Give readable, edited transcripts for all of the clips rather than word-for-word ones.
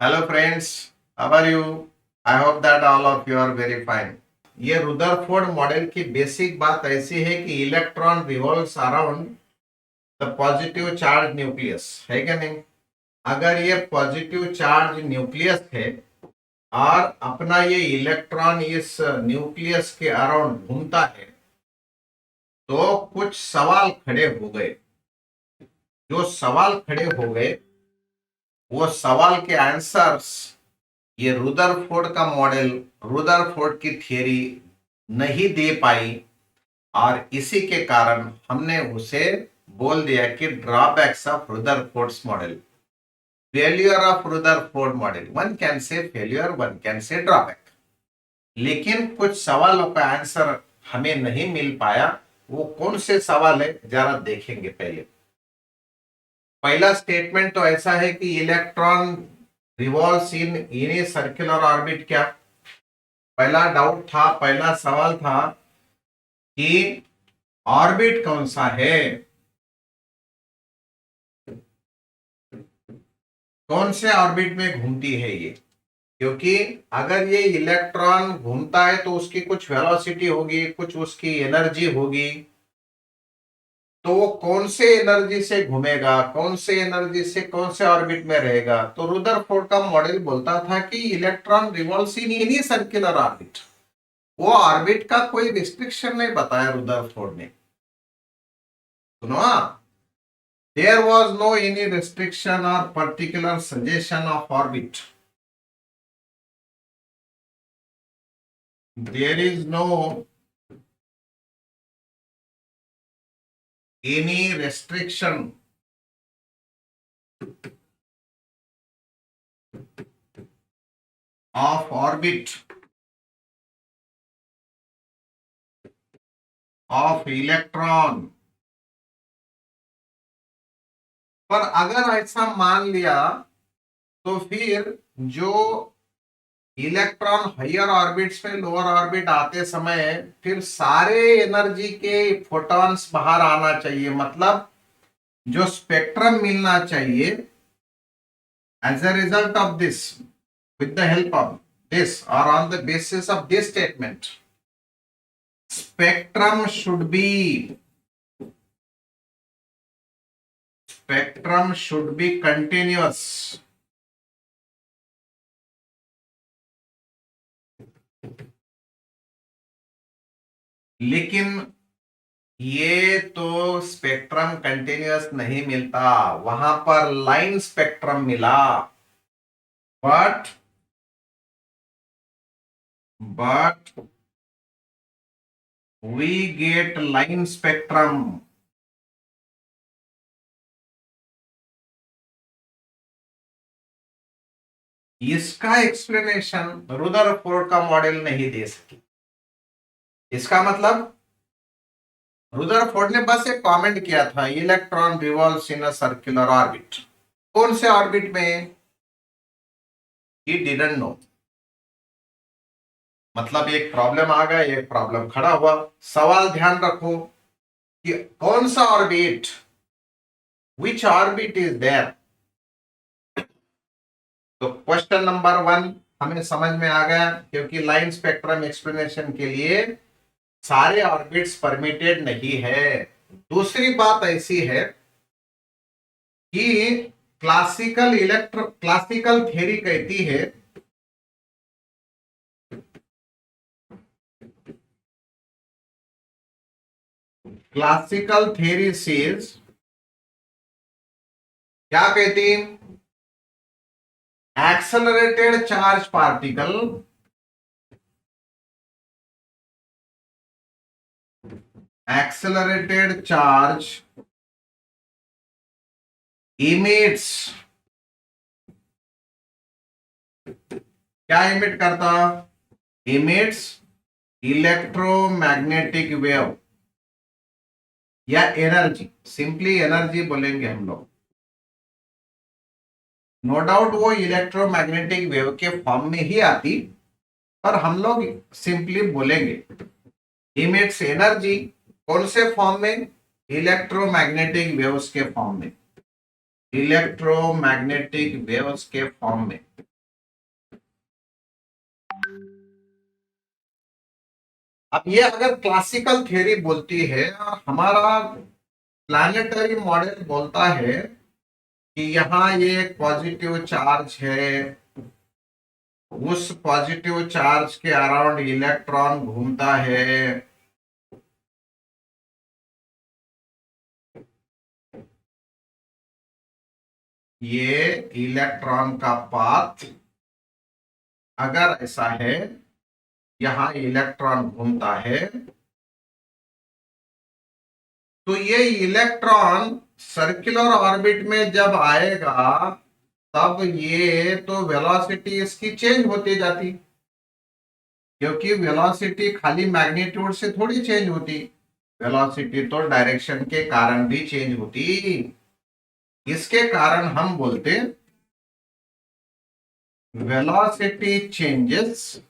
Hello friends, how are you? I hope that all of you are very fine. ये Rutherford model की basic बात ऐसी है कि electron revolves around the positive charge nucleus, है क्या नहीं? अगर ये पॉजिटिव चार्ज न्यूक्लियस है और अपना ये इलेक्ट्रॉन इस न्यूक्लियस के अराउंड घूमता है तो कुछ सवाल खड़े हो गए। जो सवाल खड़े हो गए वो सवाल के आंसर्स ये रुदरफोर्ड का मॉडल, रुदरफोर्ड की थियरी नहीं दे पाई और इसी के कारण हमने उसे बोल दिया कि drawbacks of Rutherford's model, failure of Rutherford model. One can say failure, one can say drawback. लेकिन कुछ सवालों का आंसर हमें नहीं मिल पाया। वो कौन से सवाल है जरा देखेंगे। पहले पहला स्टेटमेंट तो ऐसा है कि electron revolves in a circular orbit. क्या पहला डाउट था, पहला सवाल था कि ऑर्बिट कौन सा है, कौन से ऑर्बिट में घूमती है ये? क्योंकि अगर ये इलेक्ट्रॉन घूमता है तो उसकी कुछ वेलोसिटी होगी, कुछ उसकी एनर्जी होगी, तो वो कौन से एनर्जी से घूमेगा, कौन से एनर्जी से कौन से ऑर्बिट में रहेगा? तो रुदरफोर्ड का मॉडल बोलता था कि electron revolves in any circular orbit. वो ऑर्बिट का कोई रिस्ट्रिक्शन नहीं बताया रुदरफोर्ड ने। सुनो, there was no any restriction or particular suggestion of orbit. There is no any restriction of orbit of electron। पर अगर ऐसा मान लिया तो फिर जो इलेक्ट्रॉन हायर ऑर्बिट्स में लोअर ऑर्बिट आते समय फिर सारे एनर्जी के फोटॉन्स बाहर आना चाहिए, मतलब जो स्पेक्ट्रम मिलना चाहिए as a result of this, with the help of this or on the basis of this statement, spectrum should be continuous। लेकिन ये तो स्पेक्ट्रम कंटिन्यूअस नहीं मिलता, वहां पर लाइन स्पेक्ट्रम मिला। But we get line spectrum. इसका एक्सप्लेनेशन रुदरफोर्ड का मॉडल नहीं दे सकी। इसका मतलब रुदरफोर्ड ने बस एक कमेंट किया था, electron revolves in a circular orbit. कौन से ऑर्बिट में? He didn't know. मतलब एक प्रॉब्लम आ गया, एक प्रॉब्लम खड़ा हुआ। सवाल ध्यान रखो कि कौन सा orbit, which orbit is there. तो क्वेश्चन नंबर 1 हमें समझ में आ गया, क्योंकि लाइन स्पेक्ट्रम एक्सप्लेनेशन के लिए सारे ऑर्बिट्स परमिटेड नहीं है। दूसरी बात ऐसी है कि क्लासिकल थ्योरी कहती है क्लासिकल थ्योरी सेज, क्या कहती? Accelerated charge particle accelerated charge emits, क्या इमिट करता? इमिट्स इलेक्ट्रोमैग्नेटिक वेव या एनर्जी, सिंपली एनर्जी बोलेंगे हम लोग। नो डाउट वो इलेक्ट्रोमैग्नेटिक वेव के फॉर्म में ही आती, पर हम लोग सिंपली बोलेंगे इमिट्स एनर्जी। कौन से फॉर्म में? इलेक्ट्रोमैग्नेटिक वेव्स के फॉर्म में, इलेक्ट्रोमैग्नेटिक वेव्स के फॉर्म में। अब ये अगर क्लासिकल थ्योरी बोलती है और हमारा प्लानिटरी मॉडल बोलता है कि यहाँ ये एक पॉजिटिव चार्ज है, उस पॉजिटिव चार्ज के अराउंड इलेक्ट्रॉन घूमता है, ये इलेक्ट्रॉन का पाथ अगर ऐसा है, यहां इलेक्ट्रॉन घूमता है, तो ये इलेक्ट्रॉन सर्कुलर ऑर्बिट में जब आएगा तब ये तो वेलोसिटी इसकी चेंज होती जाती, क्योंकि वेलोसिटी खाली मैग्नीट्यूड से थोड़ी चेंज होती, वेलोसिटी तो डायरेक्शन के कारण भी चेंज होती। इसके कारण हम बोलते वेलोसिटी चेंजेस।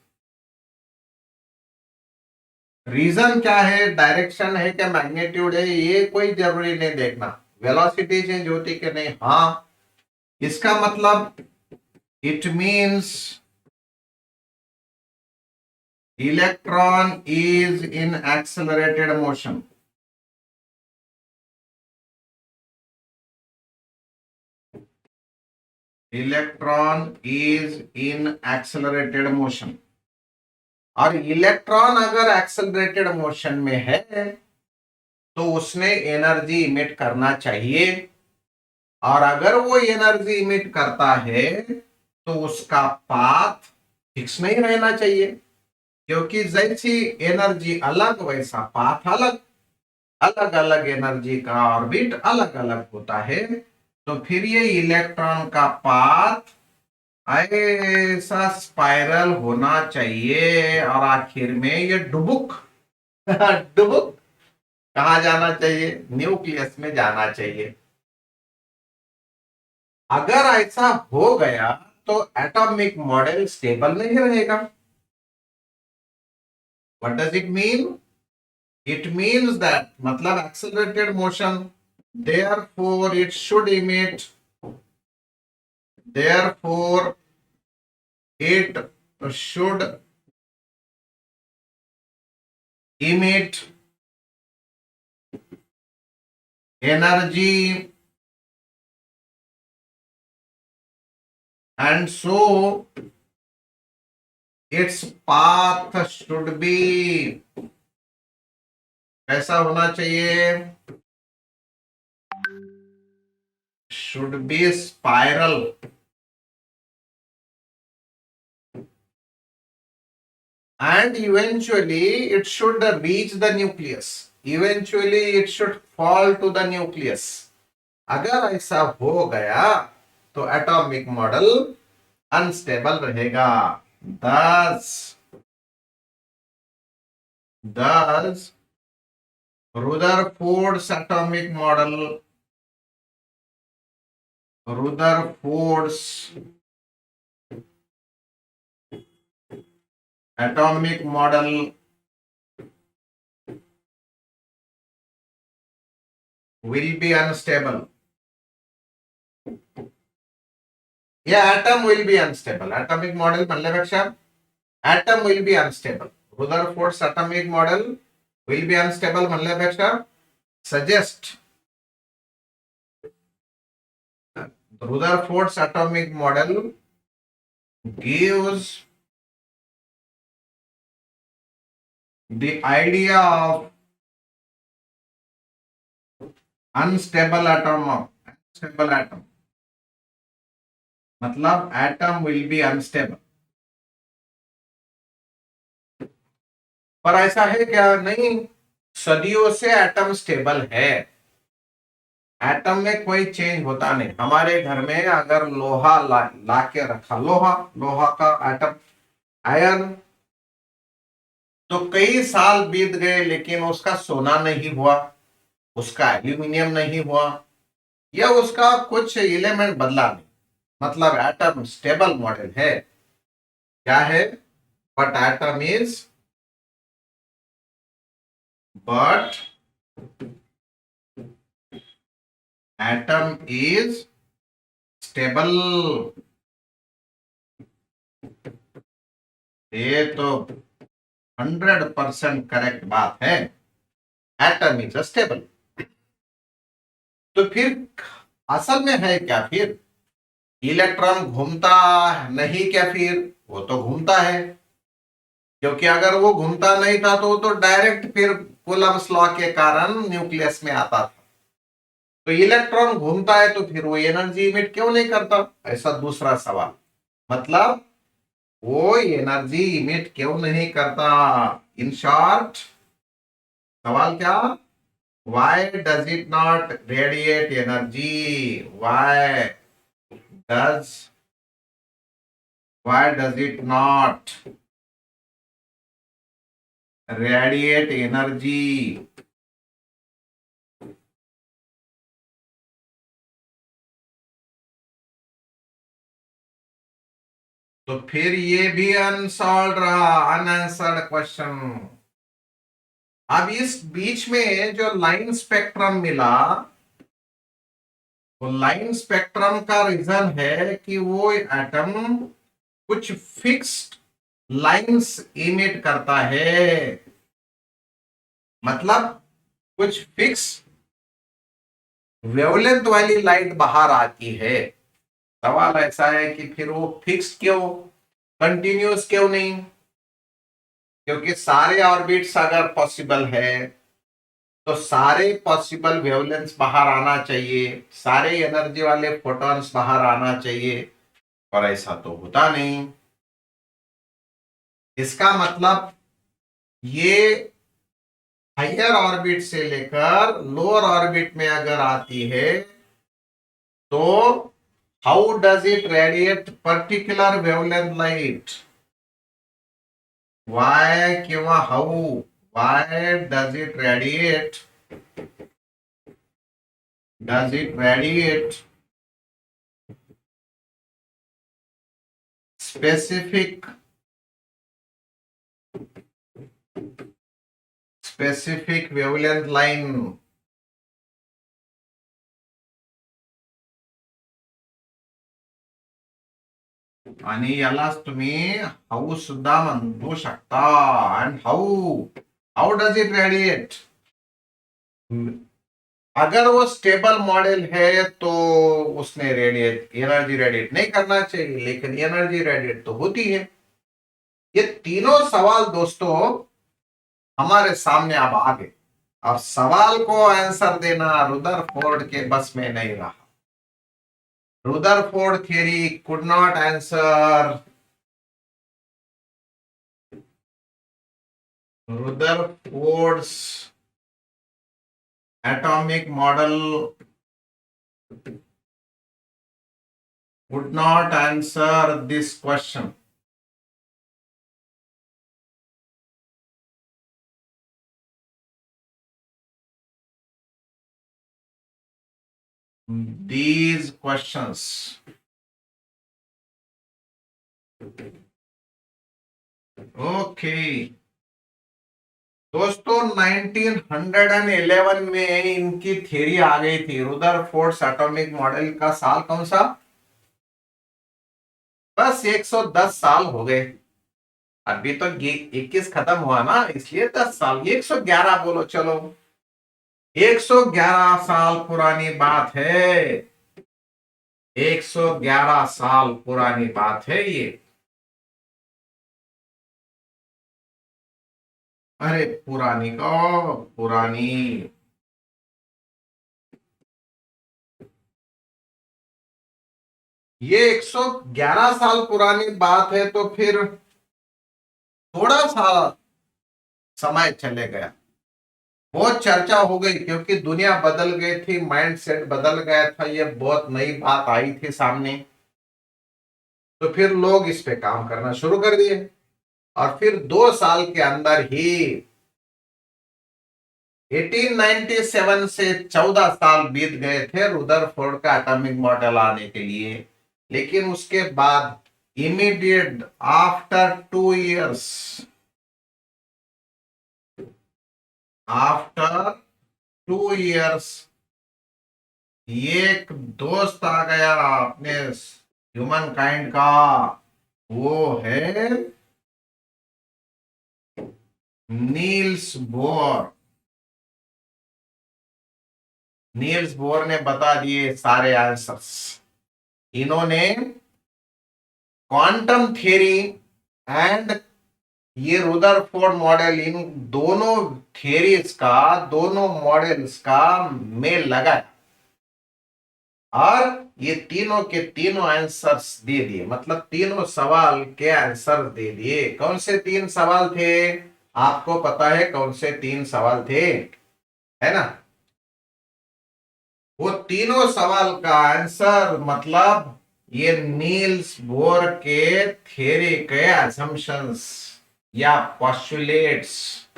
रीजन क्या है, डायरेक्शन है क्या मैग्नीट्यूड है, ये कोई जरूरी नहीं देखना, वेलोसिटी चेंज होती कि नहीं। हाँ, इसका मतलब it means electron is in accelerated motion. Electron is in accelerated motion, और इलेक्ट्रॉन अगर एक्सेलरेटेड मोशन में है तो उसने एनर्जी इमिट करना चाहिए, और अगर वो एनर्जी इमिट करता है तो उसका पाथ फिक्स नहीं रहना चाहिए, क्योंकि जैसी एनर्जी अलग वैसा पाथ अलग, अलग अलग एनर्जी का ऑर्बिट अलग अलग होता है। तो फिर ये इलेक्ट्रॉन का पाथ ऐसा स्पाइरल होना चाहिए और आखिर में ये डुबुक डुबुक कहा जाना चाहिए, न्यूक्लियस में जाना चाहिए। अगर ऐसा हो गया तो एटॉमिक मॉडल स्टेबल नहीं रहेगा। What does it mean? It means that मतलब accelerated motion, therefore it should emit, therefore it should emit energy, and so its path should be कैसा होना चाहिए, should be spiral, and eventually it should reach the nucleus, eventually it should fall to the nucleus। अगर ऐसा हो गया तो atomic model unstable रहेगा। thus thus Rutherford's atomic model, Rutherford's atomic model will be unstable. Yeah, atom will be unstable. Atomic model म्हणल्यापेक्षा atom will be unstable. Rutherford's atomic model will be unstable म्हणल्यापेक्षा suggest Rutherford's atomic model gives the idea of unstable atom, unstable atom मतलब atom will be unstable। पर ऐसा है क्या? नहीं, सदियों से atom stable है, atom में कोई चेंज होता नहीं। हमारे घर में अगर लोहा ला के रखा, लोहा लोहा का एटम, आयरन, तो कई साल बीत गए लेकिन उसका सोना नहीं हुआ, उसका एल्यूमिनियम नहीं हुआ, या उसका कुछ एलिमेंट बदला नहीं, मतलब एटम स्टेबल मॉडल है। क्या है? But atom is, but atom is stable, ये तो 100% करेक्ट बात है। Atom is stable. तो फिर असल में है क्या फिर? इलेक्ट्रॉन घूमता नहीं क्या फिर? वो तो घूमता है, क्योंकि अगर वो घूमता नहीं था तो वो तो डायरेक्ट फिर कूलम्ब्स लॉ के कारण न्यूक्लियस में आता था। तो इलेक्ट्रॉन घूमता है तो फिर वो एनर्जी इमिट क्यों नहीं करता? ऐसा दूसरा सवाल। मतलब वो एनर्जी इमिट क्यों नहीं करता? इन शॉर्ट सवाल क्या? Why does it not radiate energy? Does why does it not radiate energy? तो फिर ये भी अनसॉल्व रहा, अनआंसर्ड क्वेश्चन। अब इस बीच में जो लाइन स्पेक्ट्रम मिला, वो लाइन स्पेक्ट्रम का रीजन है कि वो एटम कुछ फिक्स्ड लाइंस इमिट करता है। मतलब कुछ फिक्स वेवलेंथ वाली लाइट बाहर आती है। सवाल ऐसा है कि फिर वो फिक्स क्यों, कंटिन्यूस क्यों नहीं? क्योंकि सारे ऑर्बिट्स अगर पॉसिबल है तो सारे पॉसिबल वेवलेंथ्स बाहर आना चाहिए, सारे एनर्जी वाले फोटॉन्स बाहर आना चाहिए, और ऐसा तो होता नहीं। इसका मतलब ये हायर ऑर्बिट से लेकर लोअर ऑर्बिट में अगर आती है तो how does it radiate particular wavelength light? Why किंवा how? Why does it radiate specific wavelength line? आणि यालाच तुम्ही हाऊ सुद्धा म्हणू शकता। And how how does it radiate? अगर वो स्टेबल मॉडल है तो उसने रेडिएट एनर्जी रेडिएट नहीं करना चाहिए, लेकिन एनर्जी रेडिएट तो होती है। ये तीनों सवाल दोस्तों हमारे सामने अब आ गए। अब सवाल को आंसर देना रुदरफोर्ड के बस में नहीं रहा। Rutherford theory could not answer Rutherford's atomic model would not answer this question. These questions. Okay. दोस्तों 1911 में इनकी थ्योरी आ गई थी। रुदरफोर्ड्स एटॉमिक मॉडल का साल कौन सा? बस 110 साल हो गए। अभी तो 21 खत्म हुआ ना, इसलिए 10 साल, 111 बोलो चलो। 111 साल पुरानी बात है। 111 साल पुरानी बात है ये। अरे पुरानी का पुरानी। ये 111 साल पुरानी बात है तो फिर थोड़ा सा समय चले गया, बहुत चर्चा हो गई, क्योंकि दुनिया बदल गई थी, माइंड सेट बदल गया था, ये बहुत नई बात आई थी सामने। तो फिर लोग इस पे काम करना शुरू कर दिए, और फिर 2 साल के अंदर ही 1897 से 14 साल बीत गए थे रुदरफोर्ड का एटॉमिक मॉडल आने के लिए। लेकिन उसके बाद immediate after 2 years, after 2 years एक दोस्त आ गया अपने ह्यूमन काइंड का, वो है नील्स बोर। नील्स बोर ने बता दिए सारे आंसर्स। इन्होंने क्वांटम थ्योरी एंड ये रुदरफोर्ड मॉडल, इन दोनों थियरीज का, दोनों मॉडल्स का मेल लगाया और ये तीनों के तीनों आंसर्स दे दिए, मतलब तीनों सवाल के आंसर दे दिए। कौन से तीन सवाल थे? आपको पता है कौन से तीन सवाल थे, है ना? वो तीनों सवाल का आंसर, मतलब ये नील्स बोर के थ्योरी के असम्पशंस या पोस्टुलेट्स,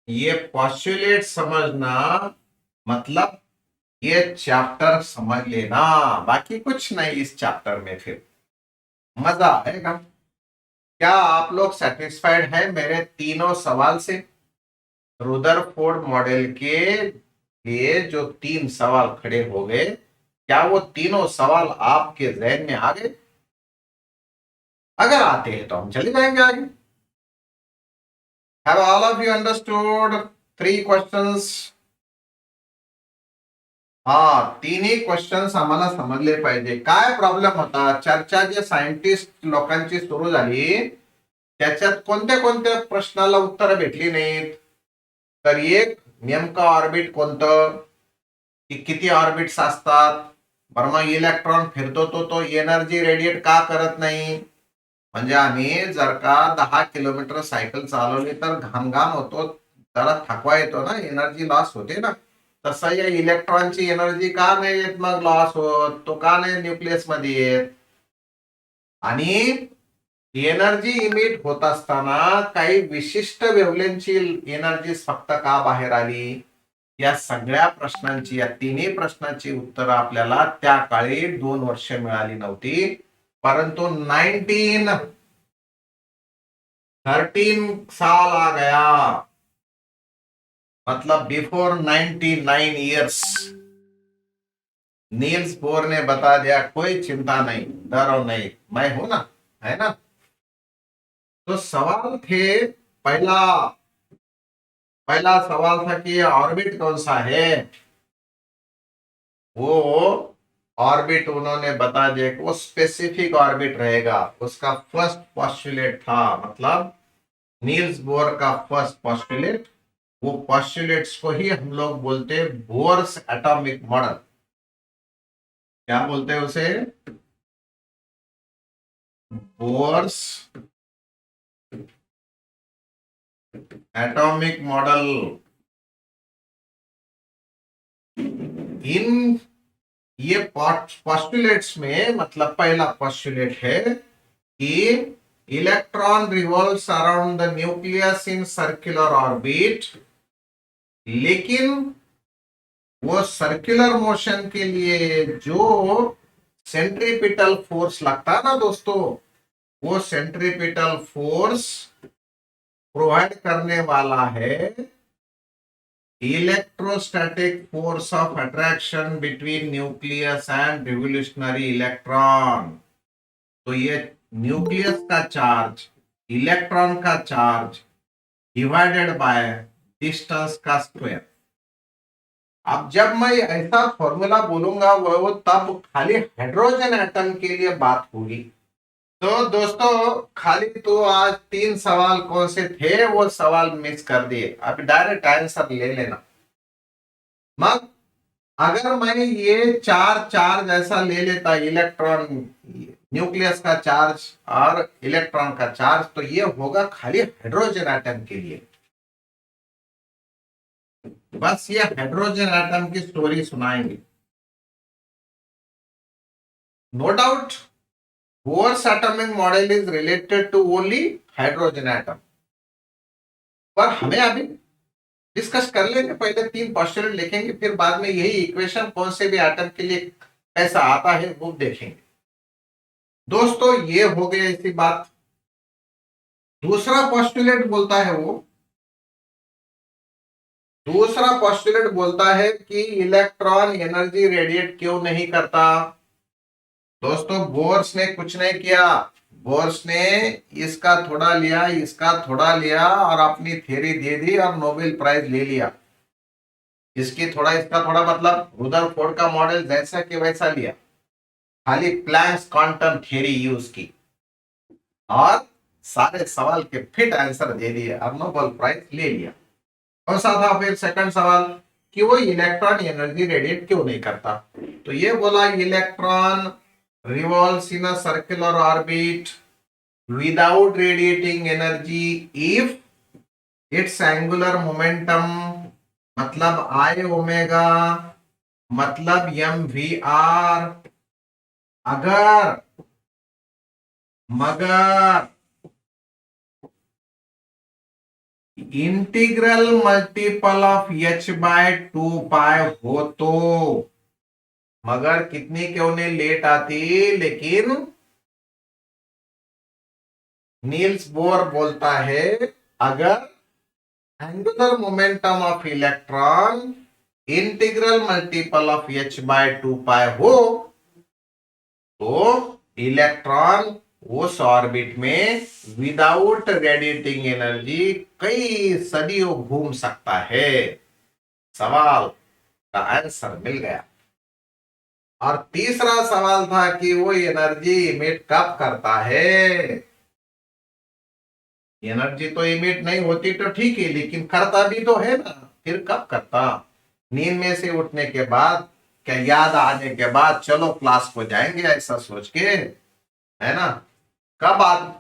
ये पोस्टुलेट समझना मतलब ये चैप्टर समझ लेना, बाकी कुछ नहीं इस चैप्टर में, फिर मजा आएगा। क्या आप लोग सेटिस्फाइड है मेरे तीनों सवाल से? रुदरफोर्ड मॉडल के लिए जो तीन सवाल खड़े हो गए, क्या वो तीनों सवाल आपके जहन में आ गए? अगर आते हैं तो हम चले जाएंगे आगे। Have all of you understood three questions? हा, तिन्ही क्वेश्चन्स आम्हाला समजले पाहिजे। काय प्रॉब्लेम होता, चर्चा जे सायंटिस्ट लोकांची सुरू झाली त्याच्यात कोणत्या कोणत्या प्रश्नाला उत्तर भेटली नाहीत? तर एक, नेमकं ऑर्बिट कोणतं, की किती ऑर्बिट्स असतात, बरं मग इलेक्ट्रॉन फिरतो तो एनर्जी रेडिएट का करत नाही? म्हणजे आम्ही जर का 10 किलोमीटर सायकल चालवली तर घाम घाम होतो, त्याला थकवा येतो ना, एनर्जी लॉस होते ना। तसं या इलेक्ट्रॉनची एनर्जी का नाही येत मग लॉस होत, तो का नाही न्यूक्लियस मध्ये येत? आणि एनर्जी इमिट होत असताना काही विशिष्ट वेव्हलेंथची एनर्जी फक्त का बाहेर आली? या सगळ्या प्रश्नांची, या तिन्ही प्रश्नांची उत्तर आपल्याला त्या काळी 2 वर्ष मिळाली नव्हती, परंतु 1913 साल आ गया, मतलब बिफोर 99 ईयर्स नील्स बोर ने बता दिया, कोई चिंता नहीं, डरो नहीं, मैं हूं ना, है ना? तो सवाल थे, पहला पहला सवाल था कि ऑर्बिट कौन सा है। वो ऑर्बिट उन्होंने बता दिया कि वो स्पेसिफिक ऑर्बिट रहेगा। उसका फर्स्ट पोस्टुलेट था, मतलब नील्स बोर का फर्स्ट पोस्टुलेट, वो पोस्टुलेट्स को ही हम लोग बोलते हैं बोर्स एटॉमिक मॉडल। क्या बोलते हैं उसे? Bourse atomic model. इन ये पोस्टुलेट्स में, मतलब पहला पोस्टुलेट है कि electron revolves around the nucleus in circular orbit, लेकिन वो सर्कुलर मोशन के लिए जो सेंट्रीपिटल फोर्स लगता है ना दोस्तों, वो सेंट्रीपिटल फोर्स प्रोवाइड करने वाला है electrostatic force of attraction between nucleus and revolutionary electron. तो ये न्यूक्लियस का चार्ज, इलेक्ट्रॉन का चार्ज डिवाइडेड बाय डिस्टेंस का स्क्वायर। अब जब मैं ऐसा फॉर्मूला बोलूंगा वो तब खाली हाइड्रोजन एटम के लिए बात होगी। तो दोस्तों, खाली तो आज 3 सवाल कौन से थे वो सवाल मिस कर दिए, अब डायरेक्ट आंसर ले लेना। मग अगर मैं ये 4 चार्ज ऐसा ले लेता, इलेक्ट्रॉन, न्यूक्लियस का चार्ज और इलेक्ट्रॉन का चार्ज, तो ये होगा खाली हाइड्रोजन एटम के लिए। बस ये हाइड्रोजन एटम की स्टोरी सुनाएंगे। No doubt Bohr's atomic model is related to only hydrogen atom, पर हमें अभी डिस्कस कर लेंगे, पहले 3 पोस्टुलेट लिखेंगे, फिर बाद में यही इक्वेशन कौन से भी एटम के लिए कैसा आता है वो देखेंगे। दोस्तों, ये हो गया इसी बात। दूसरा पोस्टुलेट बोलता है वो, दूसरा पोस्टुलेट बोलता है कि इलेक्ट्रॉन एनर्जी रेडिएट क्यों नहीं करता। दोस्तों, बोर्स ने कुछ नहीं किया, बोर्स ने इसका थोड़ा लिया, इसका थोड़ा लिया और अपनी थ्योरी दे दी और नोबेल प्राइज ले लिया। इसकी थोड़ा इसका थोड़ा मतलब रुदरफोर्ड का मॉडल जैसा कि वैसा लिया, खाली प्लैंक्स क्वांटम थ्योरी यूज की और सारे सवाल के फिट आंसर दे दिए और नोबेल प्राइज ले लिया। कौन सा था फिर सेकंड सवाल कि वो इलेक्ट्रॉन एनर्जी रेडिएट क्यों नहीं करता? तो ये बोला electron revolves in a circular orbit without radiating energy if its angular momentum मतलब आई ओमेगा मतलब एम वी आर अगर मगर integral multiple of h by 2 pi हो तो, मगर कितनी क्यों नहीं लेट आती, लेकिन नील्स बोर बोलता है अगर angular momentum of electron integral multiple of h by 2 pi हो तो इलेक्ट्रॉन उस ऑर्बिट में विदाउट रेडिएटिंग एनर्जी कई सदियों घूम सकता है। सवाल का आंसर मिल गया। और तीसरा सवाल था कि वो एनर्जी इमिट कब करता है? एनर्जी तो इमिट नहीं होती तो ठीक है, लेकिन करता भी तो है ना, फिर कब करता? नींद में से उठने के बाद, क्या याद आने के बाद चलो क्लास को जाएंगे ऐसा सोच के, है ना? कब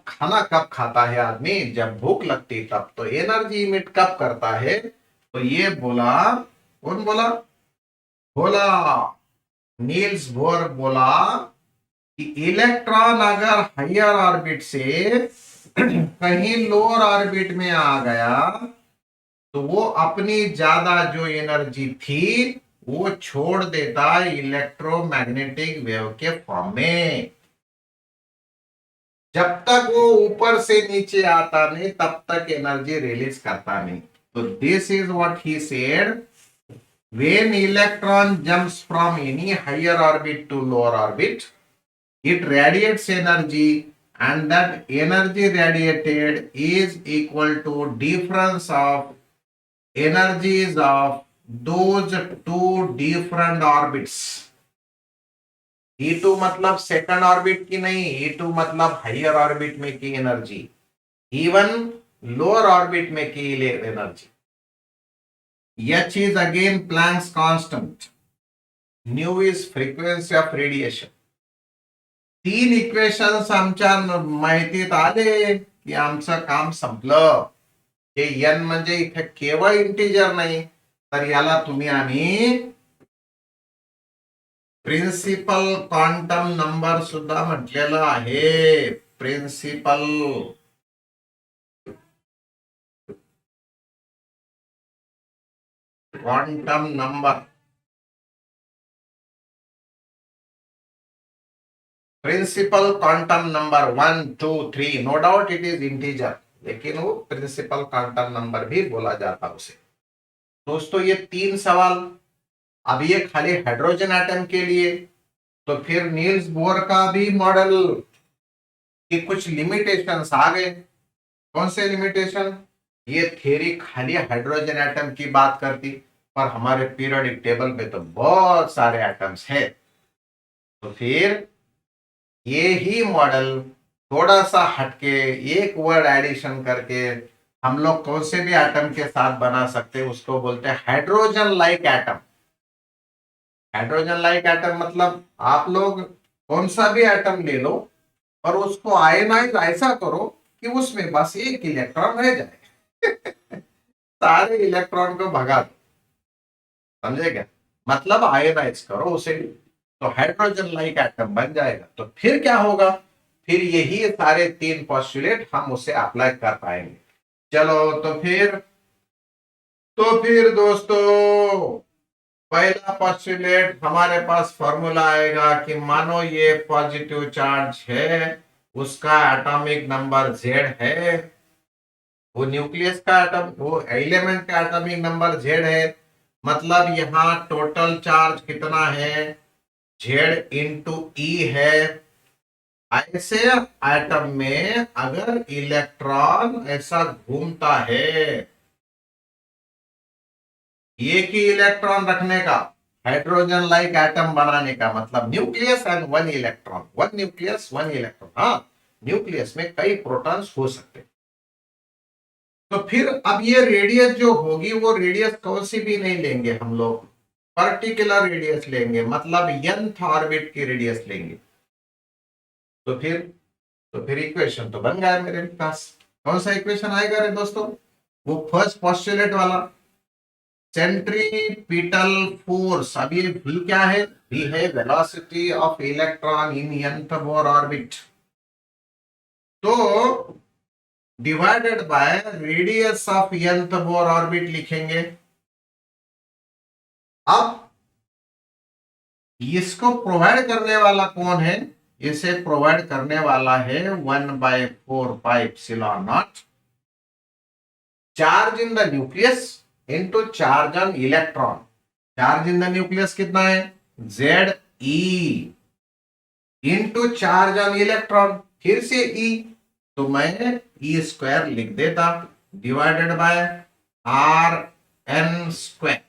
खाना कब खाता है आदमी? जब भूख लगती तब। तो एनर्जी इमिट कब करता है? तो ये बोला, कौन बोला? बोला नील्स बोर बोला कि इलेक्ट्रॉन अगर हायर ऑर्बिट से कहीं लोअर ऑर्बिट में आ गया तो वो अपनी ज्यादा जो एनर्जी थी वो छोड़ देता इलेक्ट्रोमैग्नेटिक वेव के फॉर्म में। जब तक वो ऊपर से नीचे आता नहीं तब तक एनर्जी रिलीज करता नहीं। तो this is what he said, when electron jumps from any higher orbit to lower orbit it radiates energy and that energy radiated is equal to difference of energies of those two different orbits। E2 मतलब second orbit की नहीं, E2 मतलब higher orbit में की energy, even lower orbit में की energy. H is again Planck's constant, nu is frequency of radiation। तीन equations आमच्या माहितीत आले की आमचं काम संपलं। हे n म्हणजे इथे केवळ इंटिजर नाही तर याला तुम्ही आम्ही प्रिन्सिपल क्वांटम नंबर सुद्धा म्हटलेलं आहे। Principal quantum number, principal quantum number 1 2 3, no doubt it is integer, लेकिन वो प्रिंसिपल क्वांटम नंबर भी बोला जाता उसे। दोस्तों ये तीन सवाल, अब ये खाली हाइड्रोजन एटम के लिए। तो फिर नील्स बोर का भी मॉडल के कुछ लिमिटेशंस आ गए। कौन से लिमिटेशन? ये थ्योरी खाली हाइड्रोजन एटम की बात करती, पर हमारे पीरियोडिक टेबल में तो बहुत सारे एटम्स हैं। तो फिर ये ही मॉडल थोड़ा सा हटके एक वर्ड एडिशन करके हम लोग कौन से भी एटम के साथ बना सकते हैं, उसको बोलते हैं hydrogen like atom. Hydrogen like atom मतलब आप लोग कौन सा भी एटम ले लो और उसको आयनाइज ऐसा करो कि उसमें बस एक इलेक्ट्रॉन रह जाए सारे इलेक्ट्रॉन को भगा दो, समझे क्या? मतलब आयनाइज करो उसे, तो हाइड्रोजन लाइक एटम बन जाएगा। तो फिर क्या होगा? फिर यही सारे तीन पोस्टुलेट हम उसे अप्लाई कर पाएंगे। चलो तो फिर दोस्तों पहला पोस्टुलेट हमारे पास फॉर्मूला आएगा कि मानो ये पॉजिटिव चार्ज है, उसका एटॉमिक नंबर Z है, वो न्यूक्लियस का एटम, वो एलिमेंट का एटॉमिक नंबर Z है। मतलब यहाँ टोटल चार्ज कितना है? Z इंटू E है। ऐसे एटम में अगर इलेक्ट्रॉन ऐसा घूमता है, एक ही इलेक्ट्रॉन रखने का, हाइड्रोजन लाइक एटम बनाने का मतलब nucleus and one electron, one nucleus one electron. हाँ, न्यूक्लियस में कई प्रोटॉन्स हो सकते हैं। तो फिर अब ये रेडियस जो होगी वो रेडियस कौन सी भी नहीं लेंगे हम लोग, पर्टिकुलर रेडियस लेंगे, मतलब nth ऑर्बिट की रेडियस लेंगे। तो फिर इक्वेशन तो बन गया मेरे पास। कौन सा इक्वेशन आएगा रे दोस्तों? वो फर्स्ट पोस्टुलेट वाला, सेंट्रीपिटल फोर्स। अब ये v क्या है? v है velocity of electron in nth Bohr orbit, तो divided by radius of nth Bohr orbit लिखेंगे। अब इसको प्रोवाइड करने वाला कौन है? इसे प्रोवाइड करने वाला है 1/4πε0 charge in the nucleus into charge on electron. Charge in the nucleus कितना है? Ze into charge on electron, फिर से E, तो मैं E स्क्वायर लिख देता divided by Rn square,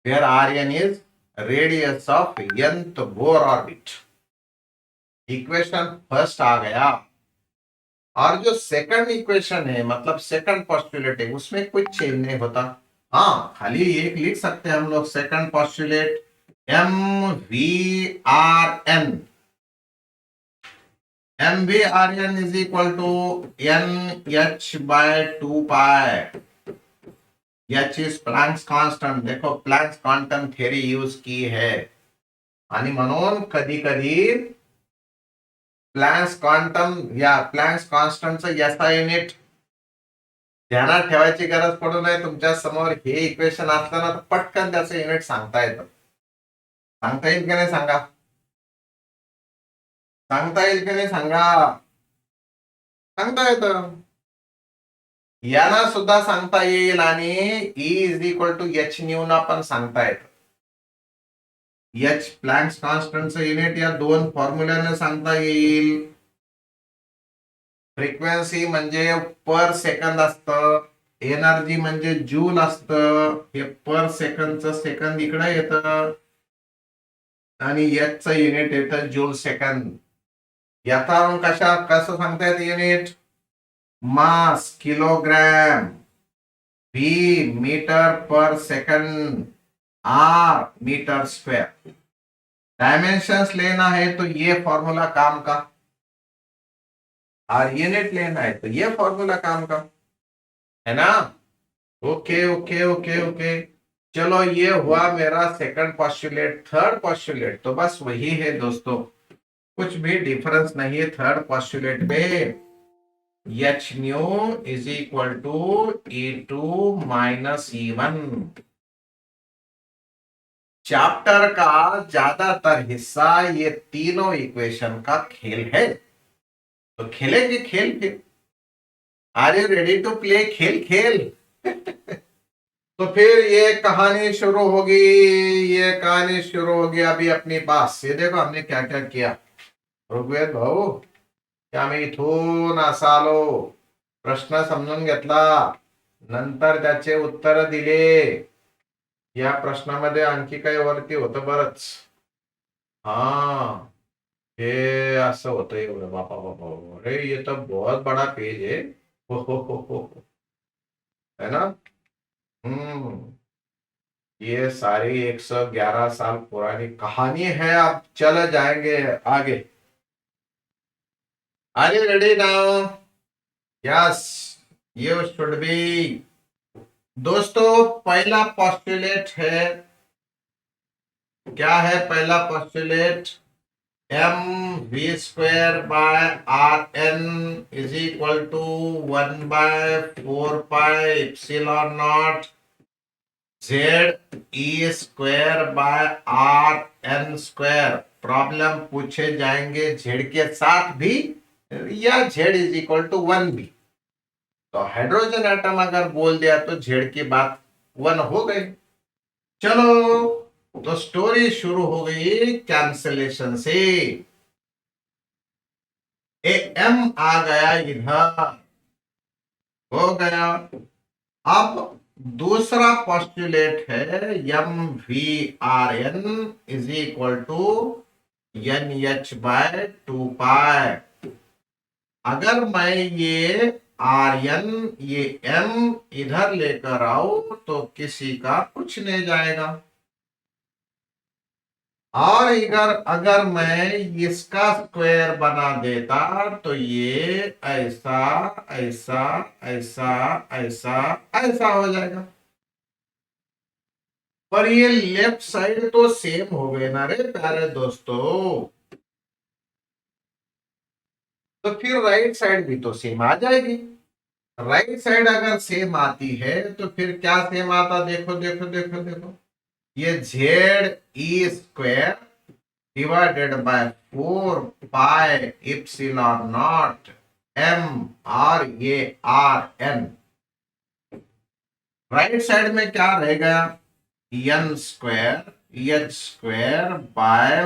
where Rn is radius of nth Bohr orbit. Equation first आ गया। और जो सेकंड इक्वेशन है, मतलब सेकंड पोस्टुलेट है, उसमें कुछ चेंज नहीं होता। हाँ, खाली एक लिख सकते हैं हम लोग, second postulate MVRN, MVRN is equal to NH/2π। H is Planck's constant. देखो प्लैंक्स क्वांटम थ्योरी यूज की है, आणि म्हणून कधी कधी प्लॅंक्स क्वांटम या प्लॅंक्स कॉन्स्टंटचं याचा युनिट ध्यानात ठेवायची गरज पडू नये। तुमच्या समोर हे इक्वेशन असलं ना, तर पटकन त्याचं युनिट सांगता येतं। सांगता येईल की नाही सांगा? सांगता येईल की नाही सांगा? सांगता येतं, याला सुद्धा सांगता येईल, आणि E is equal to h nu ना पण सांगता येतं। एच प्लॅंक्स कॉन्स्टंटचं युनिट या दोन फॉर्म्युल्याने सांगता येईल। फ्रिक्वेन्सी म्हणजे पर सेकंद असतं, एनर्जी म्हणजे जूल असतं, हे पर सेकंदचं सेकंद इकडे येतं, आणि याचं युनिट येतं जूल सेकंद। याचा कसं सांगता येतं unit? Mass kilogram, v metre per second, r metre square. Dimensions लेना है तो ये फॉर्मूला काम का, और यूनिट लेना है तो ये फॉर्मूला काम का, है ना? ओके ओके ओके ओके, चलो ये हुआ मेरा सेकंड पोस्टुलेट। थर्ड पोस्टुलेट तो बस वही है दोस्तों, कुछ भी डिफरेंस नहीं है थर्ड पोस्टुलेट में। H nu is equal to E2 minus E1। Chapter का ज्यादातर हिस्सा ये तीनों इक्वेशन का खेल है। तो खेलेंगे खेल फिर। Are you ready to play खेल खेल? तो फिर ये कहानी शुरू होगी, ये कहानी शुरू होगी अभी अपनी पास। ये देखो हमने क्या क्या किया ऋग्वेद भाऊ, आम्ही इथून असा आलो, प्रश्न समजून घेतला, नंतर त्याचे उत्तर दिले। या प्रश्नामध्ये आणखी काही वरती होतं बरच। हा, हे असं होतं एवढं, बापा बापा, अरे ये तो बहुत बड़ा पेज है। हो, है ना? ये सारी 111 साल पुरानी कहानी है। अब चले जाएंगे आगे। Are you ready now? Yes, you should be. दोस्तों पहला पोस्टुलेट है, क्या है पहला postulate? mv²/rn is equal to 1/4πε0 Ze²/rn²। Problem पूछे जाएंगे जेड के साथ भी, या जेड इज इक्वल टू 1 भी। तो हाइड्रोजन एटम अगर बोल दिया तो जेड की बात 1 हो गई। चलो, तो स्टोरी शुरू हो गई कैंसलेशन से। एम आ गया इधर, हो गया। अब दूसरा पोस्टुलेट है m v r n is equal to n h by 2 pi. अगर मैं ये आर एन ये एम इधर लेकर आऊं तो किसी का कुछ नहीं जाएगा। और अगर अगर मैं इसका स्क्वायर बना देता तो ये ऐसा ऐसा ऐसा ऐसा ऐसा हो जाएगा। पर ये लेफ्ट साइड तो सेम हो गए ना रे प्यारे दोस्तों, तो फिर राइट साइड भी तो सेम आ जाएगी। राइट साइड अगर सेम आती है तो फिर क्या सेम आता, देखो देखो देखो देखो, ये Z e square divided by 4 pi epsilon nought m r ये आर एन। राइट साइड में क्या रह गया, n square h square by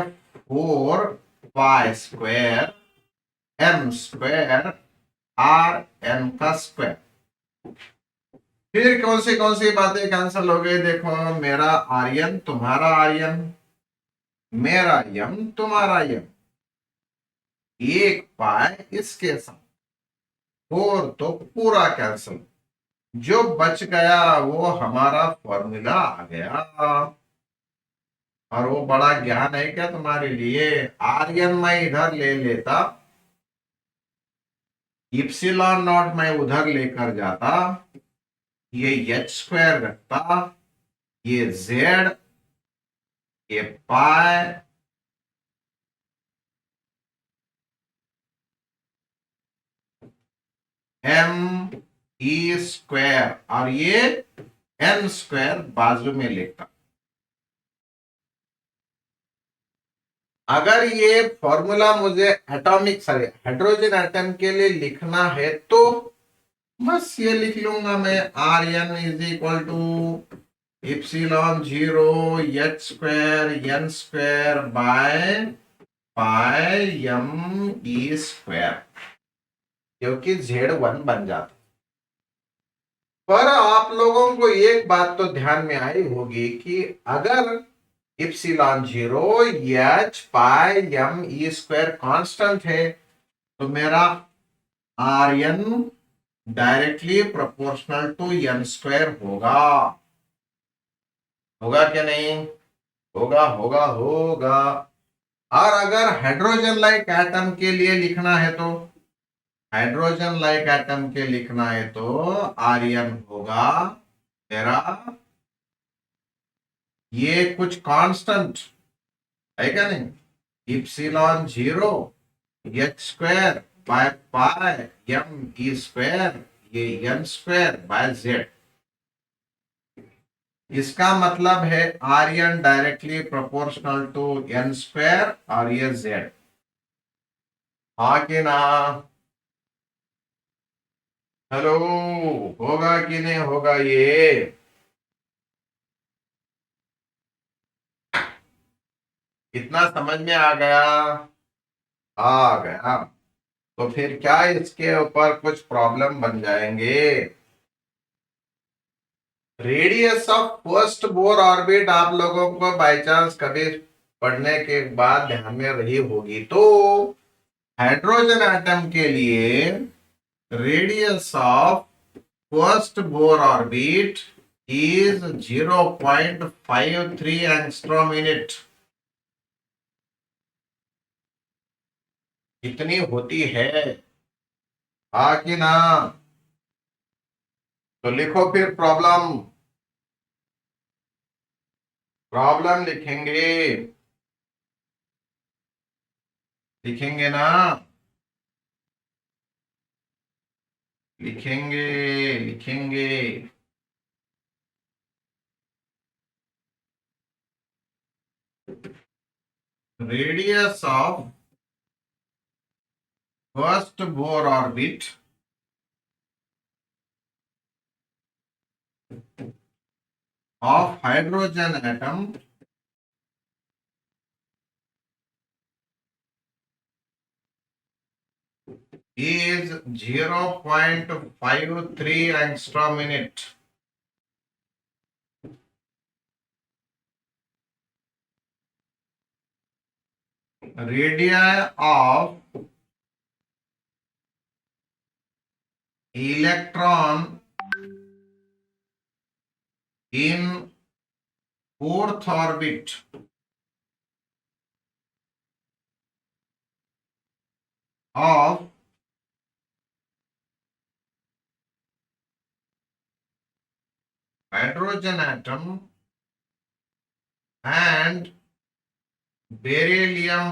4 pi square m square r n का स्क्वायर। फिर कौन सी बातें कैंसिल हो गई, देखो मेरा आर्यन तुम्हारा आर्यन, मेरा यम तुम्हारा यम, 1 पाई इसके साथ 4 तो पूरा कैंसिल। जो बच गया वो हमारा फॉर्मूला आ गया। और वो बड़ा ज्ञान है क्या तुम्हारे लिए, आर्यन मैं इधर ले लेता, इप्सिलॉन नॉट मैं उधर लेकर जाता, ये एच स्क्वायर रखता, ये जेड, ये पाई, एम ई स्क्वायर और ये एन स्क्वायर बाजू में लिखता। अगर ये फॉर्मूला मुझे एटॉमिक सॉरी हाइड्रोजन एटम के लिए लिखना है तो बस ये लिख लूंगा मैं, r n is equal to epsilon 0 h square n square by pi m e square, क्योंकि Z1 बन जाता। पर आप लोगों को एक बात तो ध्यान में आई होगी कि अगर epsilon 0 h pi m e square constant है तो मेरा r n directly proportional to n square होगा, होगा क्या नहीं, होगा होगा होगा। और अगर हाइड्रोजन लाइक एटम के लिए लिखना है तो हाइड्रोजन लाइक एटम के लिखना है तो आर्यन होगा तेरा ये कुछ कांस्टेंट है क्या नहीं, epsilon 0 h square by pi m e square ये एन स्क्वायर बाय जेड। इसका मतलब है r n directly proportional to n square और ये जेड, हाँ कि ना, हेलो, होगा कि नहीं होगा ये, इतना समझ में आ गया, आ गया। तो फिर क्या इसके ऊपर कुछ प्रॉब्लम बन जाएंगे, radius of first Bohr orbit आप लोगों को बाय चांस कभी पढ़ने के बाद ध्यान में रही होगी तो हाइड्रोजन एटम के लिए radius of first Bohr orbit is 0.53 angstrom unit, इतनी होती है, हाँ कि ना। तो लिखो फिर प्रॉब्लम, प्रॉब्लम लिखेंगे, लिखेंगे ना, लिखेंगे लिखेंगे। Radius of first Bohr orbit of hydrogen atom is 0.53 angstrom minute. Radii of electron in fourth orbit of hydrogen atom and beryllium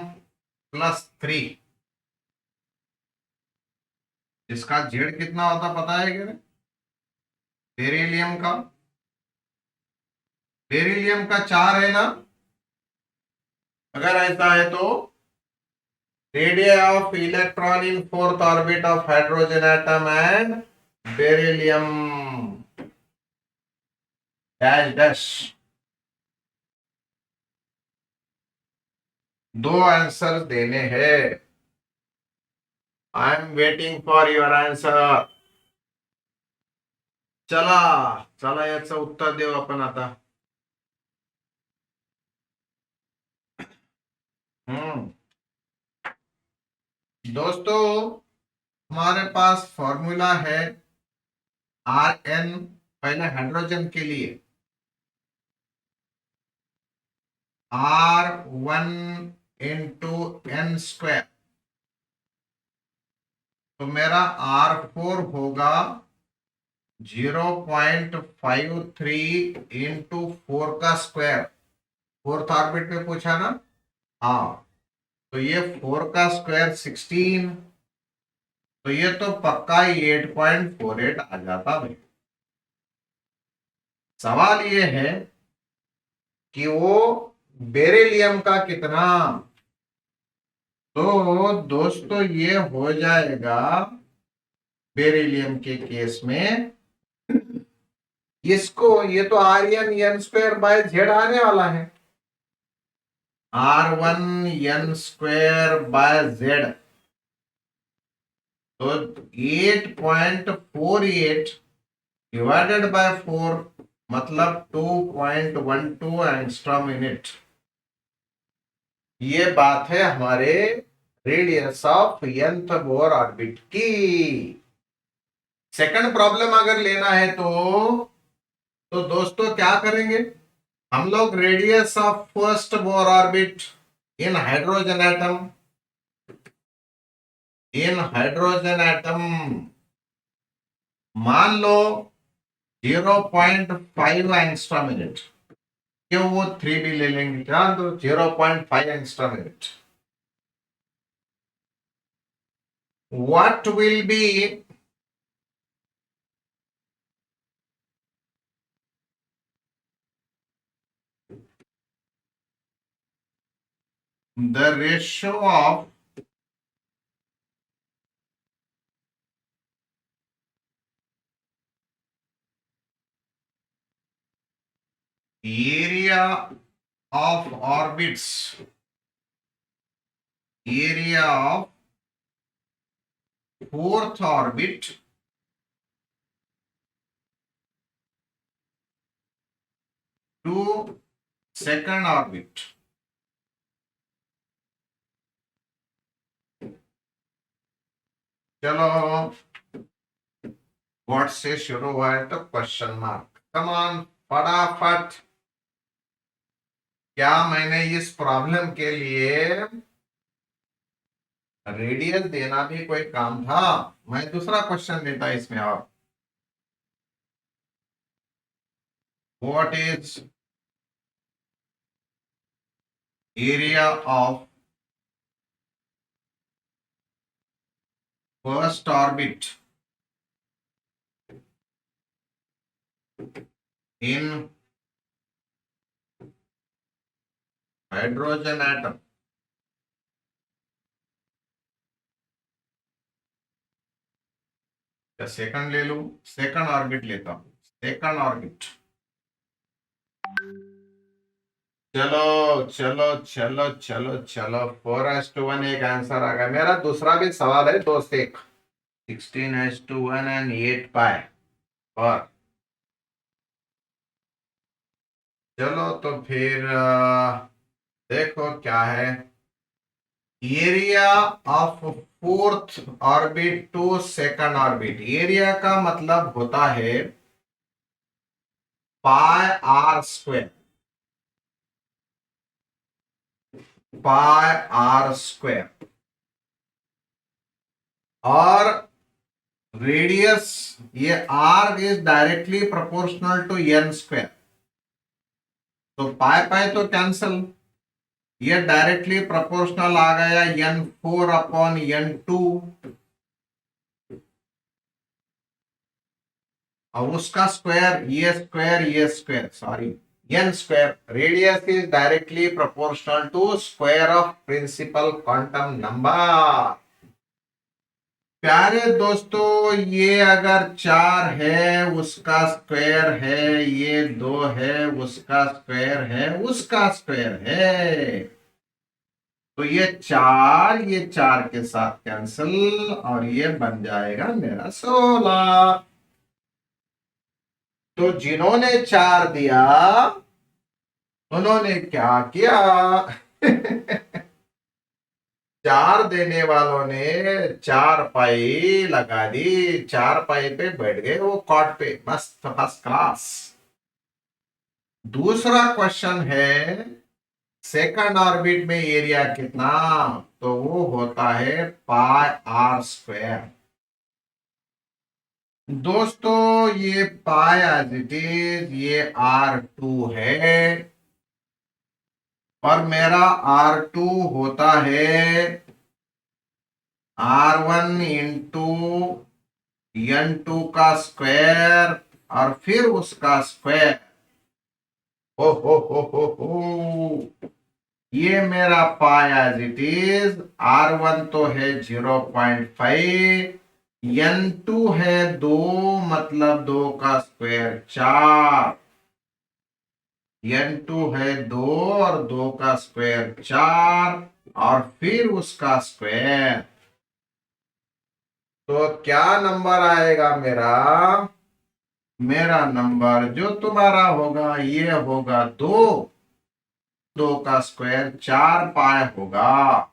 +3, इसका जेड कितना होता पता है क्या? बेरिलियम का 4 है ना। अगर ऐसा है तो radius of electron in fourth orbit of hydrogen atom and beryllium dash dash. दो आंसर देने हैं। I am waiting for your answer. चला चला याचं उत्तर देऊ आपण आता। दोस्तों हमारे पास फॉर्मूला है Rn पहले हाइड्रोजन के लिए R1 इंटू n स्क्वायर, तो मेरा R4 होगा 0.53 इंटू 4 का स्क्वायर। फोर्थ ऑर्बिट में पूछा ना। हाँ, तो ये 4 का स्क्वायर 16, तो ये तो पक्का 8.48 आ जाता भाई। सवाल ये है कि वो बेरिलियम का कितना। तो दोस्तों ये हो जाएगा बेरिलियम के केस में, इसको ये तो Rn n² आने वाला है। R1 n² तो 8.48 डिवाइडेड बाय 4 मतलब 2.12 एंगस्ट्रॉम मिनट। ये बात है हमारे radius of nth Bohr orbit की। सेकंड प्रॉब्लम अगर लेना है तो दोस्तों क्या करेंगे हम लोग? Radius of first Bohr orbit in hydrogen atom मान लो 0.5 एंगस्ट्रॉम मिनट, क्यों वो 3 भी ले लेंगे क्या, तो 0.5 angstrom minute. What will be the ratio of area of orbits, area of fourth orbit to second orbit। चलो व्हाट से शुरू हुआ है तो क्वेश्चन मार्क। कमान फटाफट। क्या मैंने इस प्रॉब्लम के लिए रेडियस देना भी कोई काम था? मैं दूसरा क्वेश्चन देता इसमें। और what is area of first orbit in hydrogen atom? क्या सेकंड ले लू? सेकंड ऑर्बिट लेता हूं। Second orbit. चलो चलो चलो चलो चलो 4:1 एक आंसर आ गया। मेरा दूसरा भी सवाल है दोस्त एक। 16:1 and 8 पाई और चलो तो फिर देखो क्या है area of fourth orbit to second orbit. Area का मतलब होता है pi r square, pi r square. और रेडियस ये r is directly proportional to n square, तो पाई पाई तो कैंसल, ये डायरेक्टली प्रोपोर्शनल आ गया N4/N2 और उसका स्क्वायर ये square sorry n square. Radius is directly proportional to square of principal quantum number. प्यारे दोस्तों ये अगर 4 है उसका स्क्वायर है, ये 2 है उसका स्क्वायर है, उसका स्क्वायर है, तो ये चार के साथ कैंसिल और ये बन जाएगा मेरा 16। तो जिन्होंने 4 दिया उन्होंने क्या किया 4 देने वालों ने 4 पाई लगा दी, 4 पाई पे बैठ गए वो कॉट पे, मस्त फर्स्ट क्लास। दूसरा क्वेश्चन है सेकंड ऑर्बिट में एरिया कितना, तो वो होता है पाई आर स्क्वायर। दोस्तों ये पाई एज इट इज, ये R2 है और मेरा R2 होता है R1 इंटू N2 का स्क्वायर और फिर उसका स्क्वायर। हो ये मेरा पाई एज इट इज, R1 तो है 0.5, N2 है 2 मतलब 2 का स्क्वायर 4, N2 है 2 और 2 का स्क्वायर 4 और फिर उसका स्क्वायर। तो क्या नंबर आएगा मेरा, मेरा नंबर जो तुम्हारा होगा ये होगा 2, 2 का स्क्वायर 4 पाई होगा।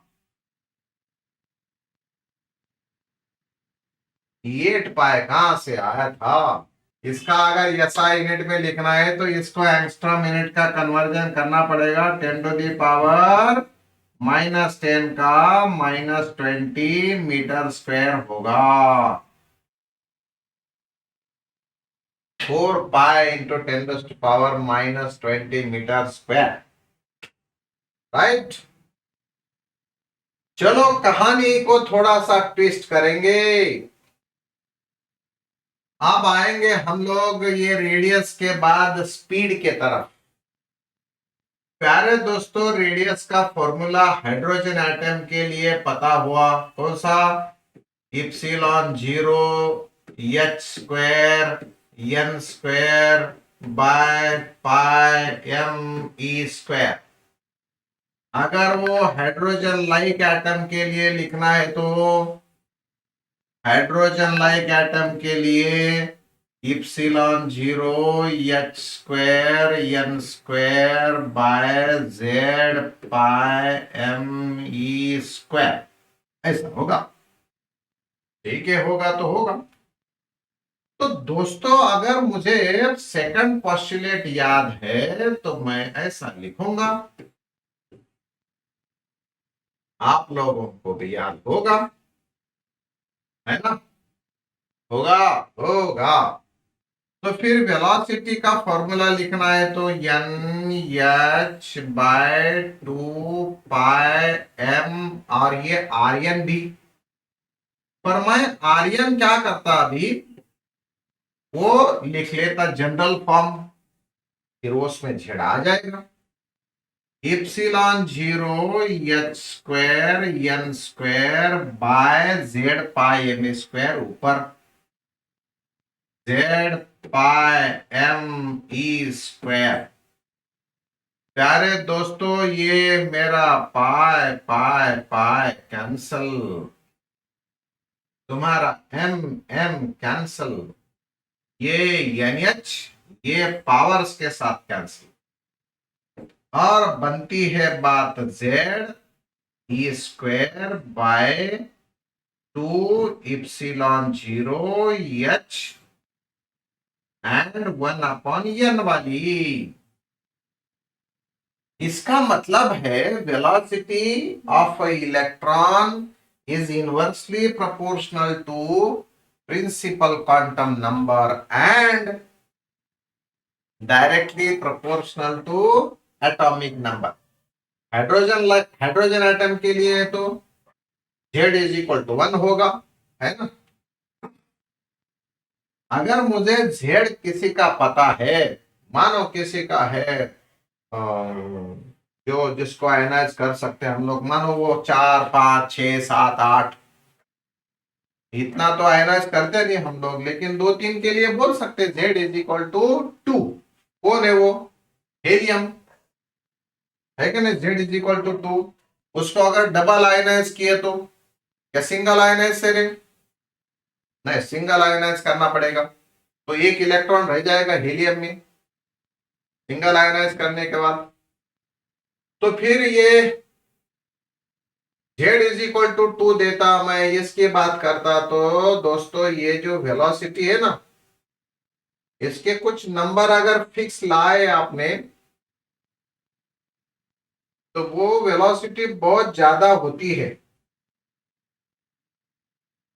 8 पाई कहां से आया था। इसका अगर SI यूनिट में लिखना है तो इसको एंगस्ट्रॉम यूनिट का कन्वर्जन करना पड़ेगा, 10⁻⁻10 का -20 मीटर स्क्वायर होगा। 4 pi into 10⁻⁻20 metre square, right. चलो कहानी को थोड़ा सा ट्विस्ट करेंगे। अब आएंगे हम लोग ये रेडियस के बाद स्पीड के तरफ। प्यारे दोस्तों रेडियस का फॉर्मूला हाइड्रोजन एटम के लिए पता हुआ, कौन सा, epsilon 0 H square N square by pi M E square. अगर वो हाइड्रोजन लाइक एटम के लिए लिखना है तो हाइड्रोजन लाइक एटम के लिए epsilon 0 H square N square by Z pi M E square ऐसा होगा। ठीक है, होगा तो होगा। तो दोस्तों अगर मुझे सेकंड पोस्टुलेट याद है तो मैं ऐसा लिखूंगा, आप लोगों को भी याद होगा, है ना, होगा, होगा। तो फिर वेलोसिटी का फॉर्मूला लिखना है तो NH/2 पाई M और ये आर्यन भी। पर मैं आर्यन क्या करता अभी, वो लिख लेता जनरल फॉर्म, फिर उसमें झेड़ा आ जाएगा। Epsilon 0 H square N square by Z pi M square ऊपर Z पाई M E स्क्वायर। प्यारे दोस्तों ये मेरा पाई पाई पाई कैंसल, तुम्हारा एम एम कैंसल, ये NH ये पावर्स के साथ कैंसिल, और बनती है बात Z E² / 2 ε0 H and 1/n वाली। इसका मतलब है velocity of electron is inversely proportional to principal quantum number and directly proportional to atomic number. Hydrogen atom के लिए तो Z = 1 होगा, है ना। अगर मुझे Z किसी का पता है, मानो किसी का है जो जिसको आयनाइज कर सकते हैं हम लोग, मानो वो 4 5 6 7 8, इतना तो आयनाइज करते नहीं हम लोग, लेकिन 2 3 के लिए बोल सकते Z = 2। कौन है वो? हेलियम, है कि नहीं। Z = 2। उसको अगर डबल आयनाइज किए तो, या सिंगल आयनाइज से रे, नहीं सिंगल आयनाइज करना पड़ेगा, तो एक इलेक्ट्रॉन रह जाएगा हीलियम में सिंगल आयनाइज करने के बाद। तो फिर ये Z = 2 देता, मैं इसकी बात करता, तो दोस्तों ये जो वेलोसिटी है ना, इसके कुछ नंबर अगर फिक्स लाए आपने, तो वो वेलोसिटी बहुत ज्यादा होती है।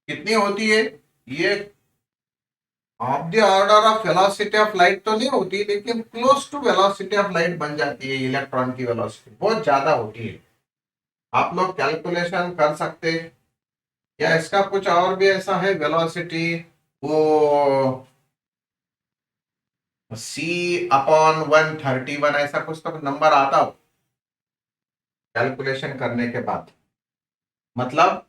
कितनी होती है? ये of the order of velocity of light तो नहीं होती, लेकिन close to velocity of light बन जाती है। इलेक्ट्रॉन की वेलोसिटी बहुत ज्यादा होती है। आप लोग कैलकुलेशन कर सकते, या इसका कुछ और भी ऐसा है वेलोसिटी, वो C/131 ऐसा कुछ तो नंबर आता हो कैलकुलेशन करने के बाद, मतलब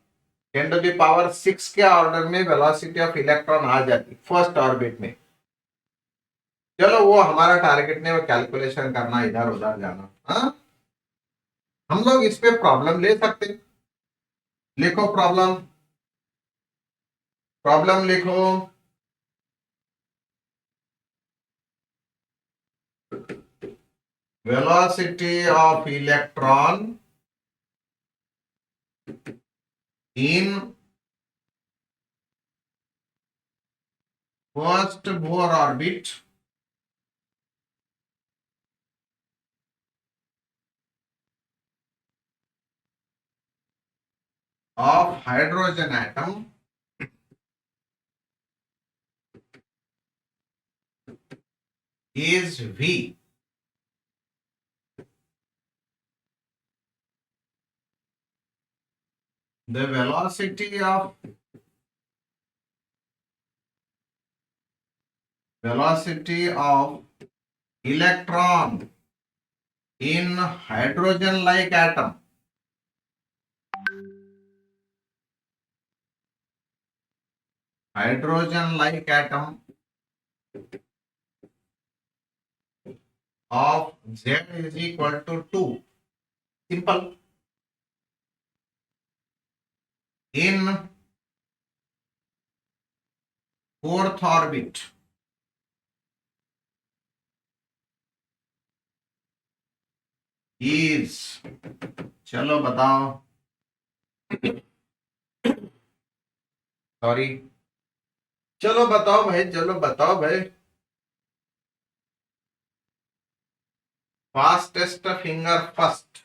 10⁶ के ऑर्डर में वेलोसिटी ऑफ इलेक्ट्रॉन आ जाती फर्स्ट ऑर्बिट में। चलो वो हमारा टारगेट नहीं, वो कैलकुलेशन करना, इधर उधर जाना। हाँ, हम लोग इस पे प्रॉब्लम ले सकते। लिखो प्रॉब्लम, प्रॉब्लम लिखो। Velocity of electron in first Bohr orbit of hydrogen atom is V. The velocity of electron in hydrogen like atom of Z = 2. Simple. In fourth orbit is, चलो बताओ, सॉरी, चलो बताओ भाई, चलो बताओ भाई। Fastest finger first.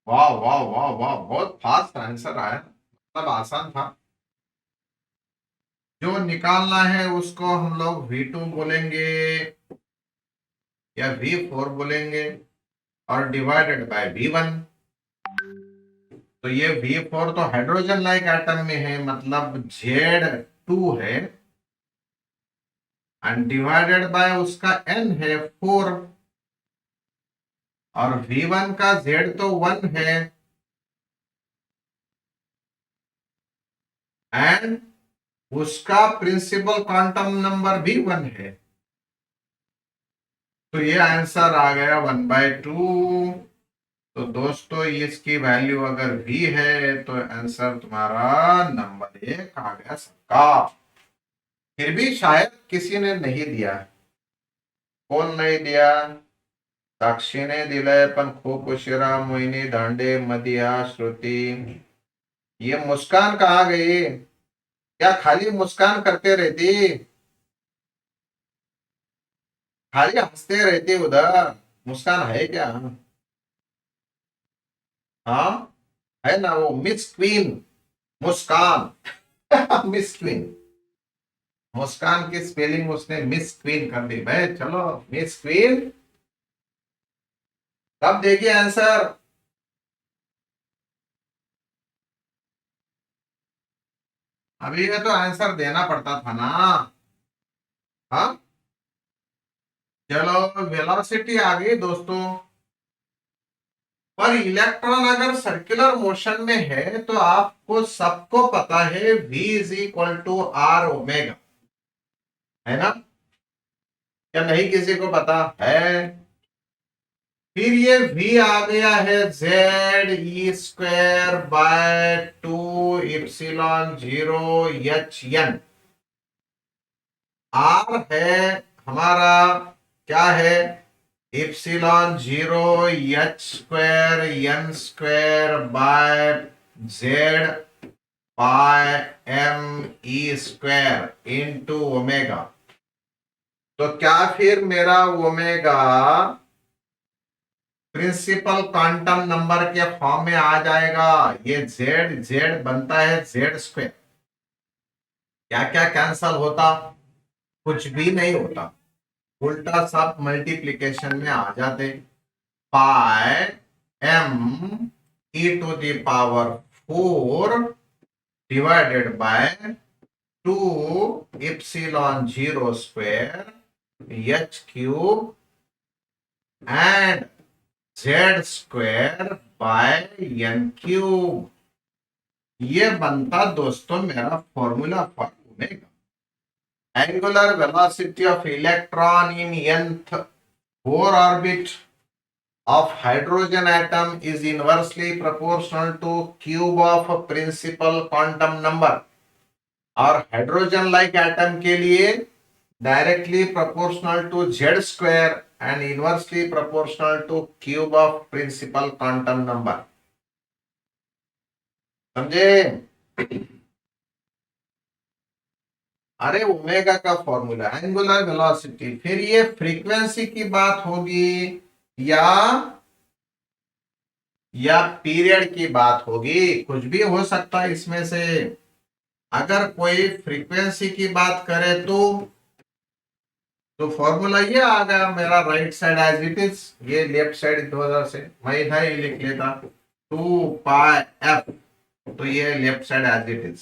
वाह वाह वाह वाह, बहुत फास्ट आंसर आया, मतलब आसान था। जो निकालना है उसको हम लोग V2 बोलेंगे या V4 बोलेंगे, और डिवाइडेड बाय V1। तो ये V4 तो हाइड्रोजन लाइक एटम में है, मतलब Z2 है, एंड डिवाइडेड बाय उसका N है 4, और V1 का Z तो 1 है, एंड उसका प्रिंसिपल क्वांटम नंबर भी 1 है। तो ये आंसर आ गया 1/2। तो दोस्तों इसकी वैल्यू अगर v है तो आंसर तुम्हारा नंबर 1 आ गया सबका। फिर भी शायद किसी ने नहीं दिया। कौन नहीं दिया? साक्षीने दिलंय, पण खूप उशिरा। मोहिनी, दांडे, मदिया, श्रुति। ये मुस्कान कहाँ गई? क्या खाली मुस्कान करते रहती? खाली हंसते रहते उधर। मुस्कान है क्या? हाँ, है ना वो Miss Queen Muskan. Miss Queen. Muskan की स्पेलिंग उसने मिस क्वीन कर दी भाई। चलो मिस क्वीन कब देगी आंसर? अभी ये तो आंसर देना पड़ता था ना। हाँ, चलो वेलोसिटी आ गई दोस्तों। पर इलेक्ट्रॉन अगर सर्कुलर मोशन में है तो आपको सबको पता है v is equal to r omega, है ना? क्या नहीं किसी को पता है? फिर ये v आ गया है Z e square by 2 epsilon 0 h n. R है हमारा, क्या है? Epsilon 0 h square n square by Z pi m e square into omega. तो क्या फिर मेरा ओमेगा प्रिंसिपल क्वांटम नंबर के फॉर्म में आ जाएगा? ये जेड जेड बनता है जेड स्क्वायर। क्या क्या कैंसल होता? कुछ भी नहीं होता, उल्टा सब मल्टीप्लिकेशन में आ जाते। Pi m e to the power 4 divided by 2 epsilon 0 square h cube and z square by n cube. ये बनता दोस्तों मेरा formula for omega. Angular velocity of electron in nth 4 orbit of hydrogen atom is inversely proportional to cube of principal quantum number। और hydrogen like atom के लिए directly proportional to Z square and inversely proportional to cube of principal quantum number. समझे? अरे omega का formula angular velocity, फिर ये frequency की बात होगी या पीरियड की बात होगी? कुछ भी हो सकता है इसमें से। अगर कोई फ्रीक्वेंसी की बात करे तो फॉर्मूला ये आ गया मेरा, right side as it is, ये लेफ्ट साइड इस वजह से मैं इधर ही लिख लेता 2 पाई एफ। तो ये left side as it is.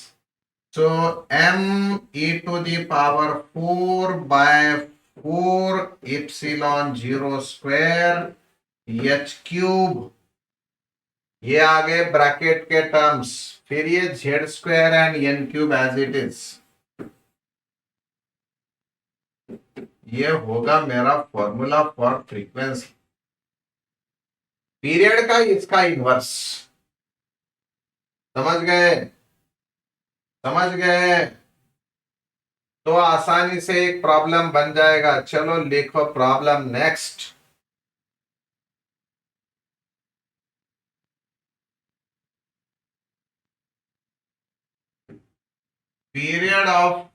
So m e to the power 4 by 4 epsilon 0 square h cube. ये आ गए ब्रैकेट के टर्म्स। फिर ये Z square and n cube as it is. ये होगा मेरा फॉर्मूला फॉर फ्रीक्वेंसी। पीरियड का इसका इनवर्स। समझ गए? समझ गए? तो आसानी से एक प्रॉब्लम बन जाएगा। चलो लिखो problem next. Period of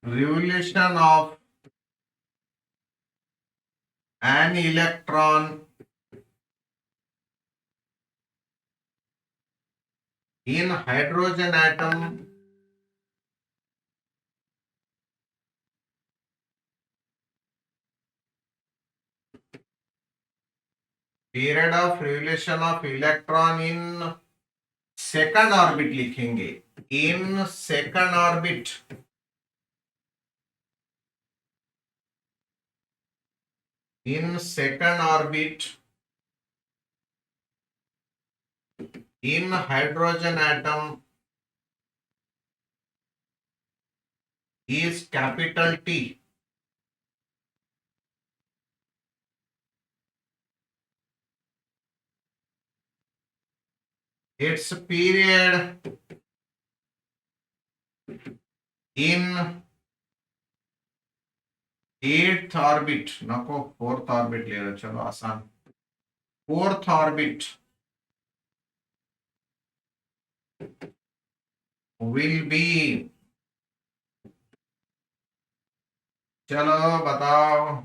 revolution of an electron in hydrogen atom period of revolution of electron in second orbit लिखेंगे। in second orbit, in second orbit in hydrogen atom is capital T. Its period in eighth orbit, नको fourth orbit ले लो, चलो आसान, fourth orbit will be, चलो बताओ,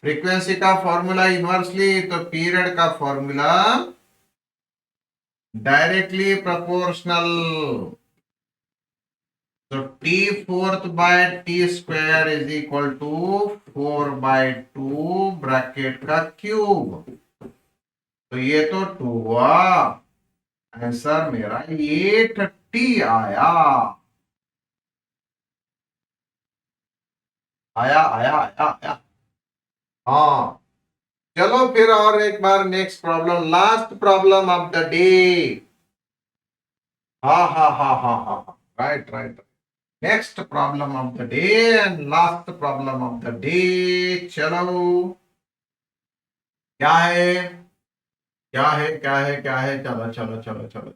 frequency का formula inversely, तो period का फॉर्मूला डायरेक्टली प्रोपोर्शनल, तो t fourth by t square is equal to 4/2 bracket का क्यूब, तो ये तो 2 हुआ, आंसर मेरा 8t आया, आया आया आया आया। हाँ, चलो फिर और एक बार next problem, last problem of the day. हाँ हाँ हाँ हाँ हाँ हाँ, right right, next problem of the day and last problem of the day. चलो क्या है, क्या है, क्या है, क्या है, चलो चलो चलो चलो,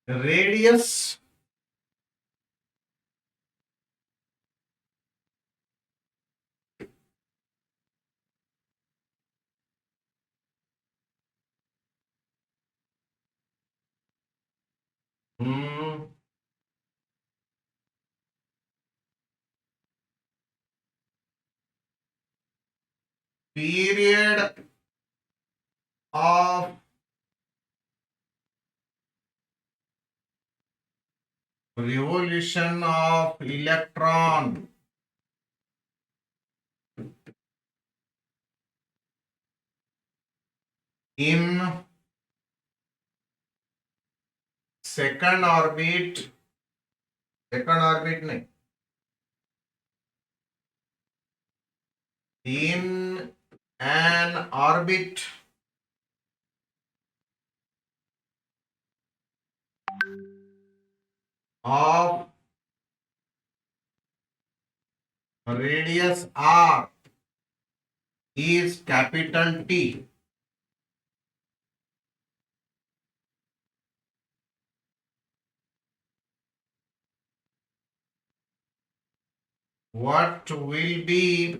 radius period of revolution of electron in second orbit, second orbit नहीं, in an orbit of radius r is capital T. What will be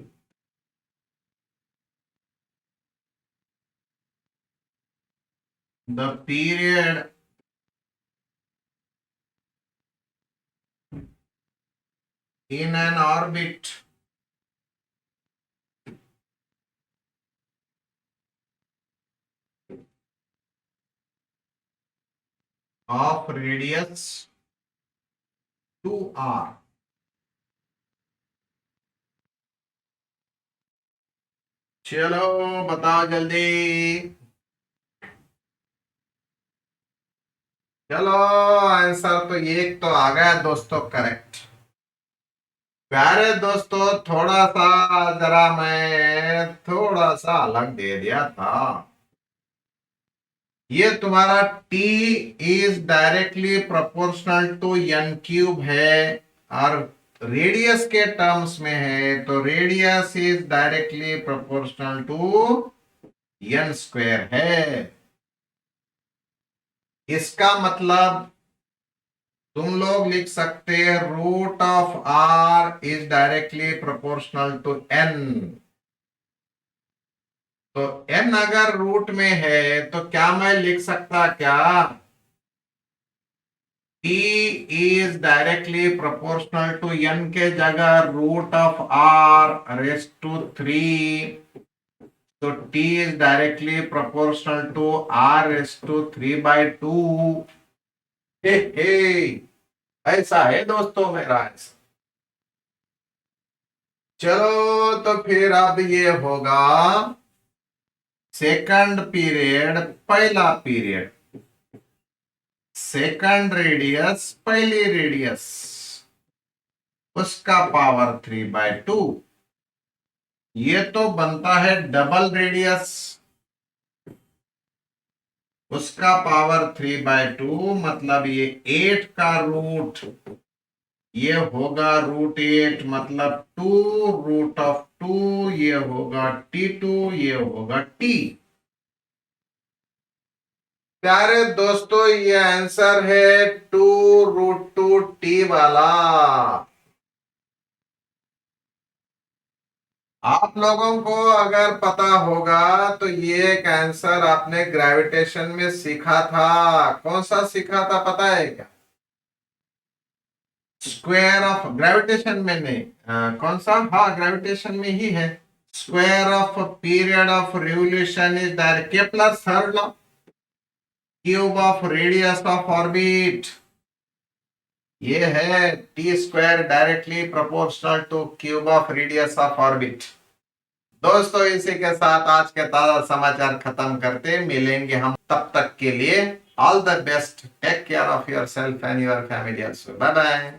the period in an orbit of radius 2r? चलो बताओ जल्दी, चलो answer तो एक तो आ गया दोस्तों करेक्ट। प्यारे दोस्तों, थोड़ा सा जरा मैं थोड़ा सा अलग दे दिया था, ये तुम्हारा t is directly proportional to n cube है, और रेडियस के टर्म्स में है तो radius is directly proportional to n square है। इसका मतलब तुम लोग लिख सकते हैं root of r is directly proportional to n, तो n अगर रूट में है तो क्या मैं लिख सकता, क्या t is directly proportional to n के जगह root of r raise to 3, तो t is directly proportional to r raise to 3/2। हे ऐसा है दोस्तों मेरा आंसर। चलो तो फिर अब ये होगा सेकंड पीरियड, पहला पीरियड, सेकंड रेडियस, पहली रेडियस, उसका पावर 3/2, ये तो बनता है डबल रेडियस, उसका पावर 3/2, मतलब ये 8 का रूट, ये होगा √8, मतलब 2 √2, ये होगा T2, ये होगा T। प्यारे दोस्तों, ये आंसर है 2 √2 T वाला। आप लोगों को अगर पता होगा तो ये एक आंसर आपने ग्रेविटेशन में सीखा था। कौन सा सीखा था पता है क्या? स्क्वायर ऑफ ग्रेविटेशन में नहीं, कौन सा, हाँ ग्रेविटेशन में ही है। Square of period of revolution is direct, Kepler third law. Cube of radius of orbit, ये है T square directly proportional to cube of radius of orbit. दोस्तों, इसी के साथ आज के ताजा समाचार खत्म करते, मिलेंगे हम, तब तक के लिए all the best, take care of yourself and your family also, bye bye.